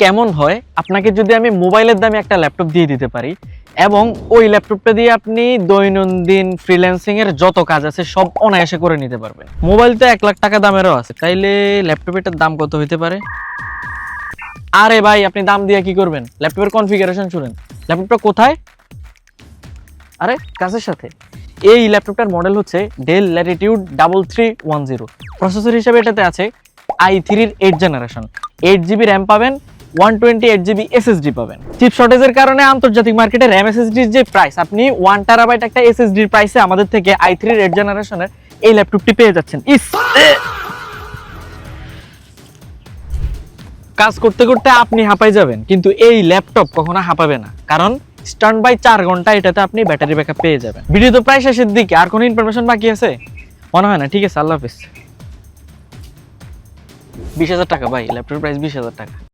কেমন হয় আপনাকে যদি আমি মোবাইলের দামে একটা ল্যাপটপ দিয়ে দিতে পারি এবং ওই ল্যাপটপটা দিয়ে আপনি দৈনন্দিন ফ্রিল্যান্সিং এর যত কাজ আছে সব অনায়াসে করে নিতে পারবেন। মোবাইল তো 1 লাখ টাকা দামেরও আছে, তাইলে ল্যাপটপের দাম কত হইতে পারে? আরে ভাই, আপনি দাম দিয়ে কি করবেন? ল্যাপটপের কনফিগারেশন শুনেন। ল্যাপটপটা কোথায়? আরে কাছের সাথে। এই ল্যাপটপটার মডেল হচ্ছে ডেল ল্যাটিটিউড 3310। প্রসেসর হিসেবে এটাতে আছে i3-র 8 জেনারেশন, 8GB র্যাম পাবেন, 128GB এসএসডি পাবেন। চিপ শর্টেজের কারণে আন্তর্জাতিক মার্কেটে র্যাম এসএসডির যে প্রাইস, আপনি 1TB একটা এসএসডির প্রাইসে আমাদের থেকে i3-র 8 জেনারেশনের এই ল্যাপটপটি পেয়ে যাচ্ছেন। কাজ করতে করতে আপনি হাঁপাই যাবেন, কিন্তু এই ল্যাপটপ কখনো হাঁপাবে না, কারণ স্ট্যান্ড বাই 4 ঘন্টা এটাতে আপনি ব্যাটারি ব্যাকআপ পেয়ে যাবেন। ভিডিও তো প্রায় শেষের দিকে, আর কোনো ইনফরমেশন বাকি আছে? মনে হয় না। ঠিক আছে, আল্লাহ হাফেজ। 20,000 টাকা ভাই, ল্যাপটপের প্রাইস 20,000 টাকা।